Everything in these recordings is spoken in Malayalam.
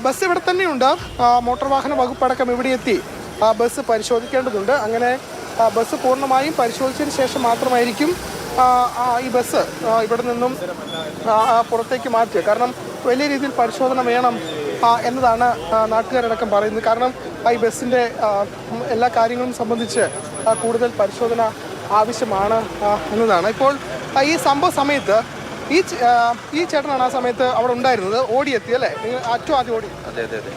ബസ് ഇവിടെ തന്നെയുണ്ട്. മോട്ടോർ വാഹന വകുപ്പടക്കം ഇവിടെ എത്തി ബസ് പരിശോധിക്കേണ്ടതുണ്ട്. അങ്ങനെ ബസ് പൂർണ്ണമായും പരിശോധിച്ചതിന് ശേഷം മാത്രമായിരിക്കും ഈ ബസ് ഇവിടെ നിന്നും പുറത്തേക്ക് മാറ്റുക. കാരണം വലിയ രീതിയിൽ പരിശോധന വേണം എന്നതാണ് നാട്ടുകാരടക്കം പറയുന്നത്. കാരണം ഈ ബസ്സിൻ്റെ എല്ലാ കാര്യങ്ങളും സംബന്ധിച്ച് കൂടുതൽ പരിശോധന ആവശ്യമാണ് എന്നതാണ്. ഇപ്പോൾ ഈ സംഭവ സമയത്ത് ഈ ചേട്ടനാണ് ആ സമയത്ത് അവിടെ ഉണ്ടായിരുന്നത്, ഓടിയെത്തി അല്ലേ? നിങ്ങൾ ഏറ്റവും ആദ്യം ഓടി? അതെ അതെ അതെ,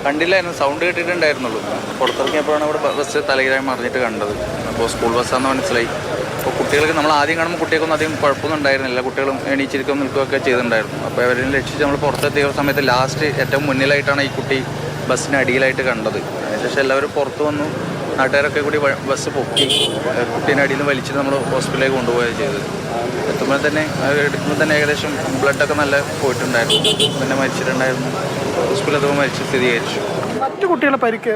കണ്ടില്ലായിരുന്നു, സൗണ്ട് കേട്ടിട്ടുണ്ടായിരുന്നുള്ളൂ. പുറത്തിറങ്ങിയപ്പോഴാണ് അവിടെ ബസ് തലകീഴായി മറിഞ്ഞിട്ട് കണ്ടത്. അപ്പോൾ സ്കൂൾ ബസ്സാണെന്ന് മനസ്സിലായി. അപ്പോൾ കുട്ടികൾക്ക് നമ്മൾ ആദ്യം കാണുമ്പോൾ കുട്ടികൾക്കൊന്നും അധികം കുഴപ്പമൊന്നും ഉണ്ടായിരുന്നില്ല. കുട്ടികളും എണീച്ചിരിക്കും നിൽക്കുകയൊക്കെ ചെയ്തിട്ടുണ്ടായിരുന്നു. അപ്പോൾ അവരെ രക്ഷിച്ച് നമ്മൾ പുറത്തെത്തിയ സമയത്ത് ലാസ്റ്റ് ഏറ്റവും മുന്നിലായിട്ടാണ് ഈ കുട്ടി ബസ്സിന് അടിയിലായിട്ട് കണ്ടത്. അതിനുശേഷം എല്ലാവരും പുറത്ത് വന്നു. നാട്ടുകാരൊക്കെ കൂടി ബസ് പൊക്കി കുട്ടീൻ്റെ അടിയിൽ നിന്ന് വലിച്ചിട്ട് നമ്മൾ ഹോസ്പിറ്റലിലേക്ക് കൊണ്ടുപോവുകയാണ് ചെയ്തത്. എത്തുമ്പോൾ തന്നെ എടുക്കുമ്പോൾ തന്നെ ഏകദേശം ബ്ലഡൊക്കെ നല്ല പോയിട്ടുണ്ടായിരുന്നു. പിന്നെ മരിച്ചിട്ടുണ്ടായിരുന്നു. ഹോസ്പിറ്റലിൽ എത്തുമ്പോൾ മരിച്ച് സ്ഥിരീകരിച്ചു. മറ്റു കുട്ടികളെ പരിക്ക്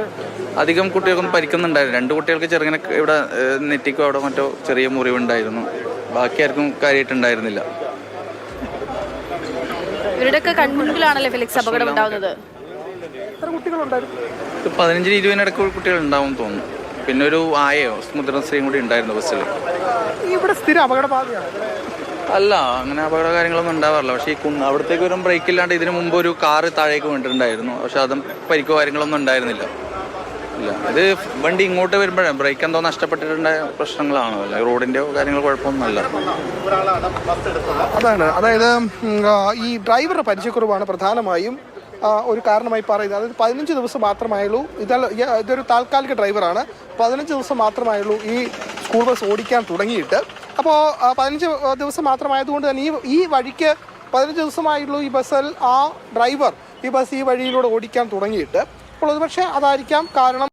അധികം കുട്ടികൾക്കൊന്നും പരിക്കുന്നുണ്ടായിരുന്നു. 2 കുട്ടികൾക്ക് ചെറുങ്ങനെ ഇവിടെ നെറ്റിക്കോ അവിടെ മറ്റോ ചെറിയ മുറിവുണ്ടായിരുന്നു. ബാക്കി ആർക്കും കാര്യമായിട്ടുണ്ടായിരുന്നില്ല. ഇവരുടെയൊക്കെ കൺമുൻപിലാണല്ലേ ഫെലിക്സ് അപകടം ഉണ്ടാവുന്നത്? 15-20 ഇടയ്ക്ക് കുട്ടികൾ ഉണ്ടാവും തോന്നുന്നു. പിന്നെ ഒരു ആയയോ മുതിർന്ന സ്ത്രീയും കൂടി ഉണ്ടായിരുന്നു ബസ്സിൽ. ഇവിടെ സ്ഥിരം അപകടബാധയാണ്? അല്ല, അങ്ങനെ അപകട കാര്യങ്ങളൊന്നും ഉണ്ടാവാറില്ല. പക്ഷേ ഈ അവിടത്തേക്ക് ഒരു ബ്രേക്ക് ഇല്ലാണ്ട് ഇതിനു മുമ്പ് ഒരു കാറ് താഴേക്ക് വീണിട്ടുണ്ടായിരുന്നു. പക്ഷെ അതും പരിക്കോ കാര്യങ്ങളൊന്നും ഉണ്ടായിരുന്നില്ല. ഇല്ല, ഇത് വണ്ടി ഇങ്ങോട്ട് വരുമ്പോഴാണ് ബ്രേക്ക് എന്തോ നഷ്ടപ്പെട്ടിട്ടുണ്ടായ പ്രശ്നങ്ങളാണോ? അല്ല, റോഡിൻ്റെ കാര്യങ്ങൾ കുഴപ്പമൊന്നുമല്ല. അതായത് ഈ ഡ്രൈവറുടെ പരിചയക്കുറവാണ് പ്രധാനമായും ഒരു കാരണമായി പറയുന്നത്. അതായത് 15 ദിവസം മാത്രമായുള്ളൂ. ഇതൊരു താൽക്കാലിക ഡ്രൈവറാണ്. 15 ദിവസം മാത്രമായുള്ളൂ ഈ സ്കൂൾ ബസ് ഓടിക്കാൻ തുടങ്ങിയിട്ട്. അപ്പോൾ 15 ദിവസം മാത്രമായതുകൊണ്ട് തന്നെ ഈ വഴിക്ക് 15 ദിവസമായുള്ളൂ ഈ ബസ്സിൽ ഡ്രൈവർ ഈ ബസ് ഈ വഴിയിലൂടെ ഓടിക്കാൻ തുടങ്ങിയിട്ട്. അപ്പോൾ ഒരുപക്ഷെ അതായിരിക്കാം കാരണം.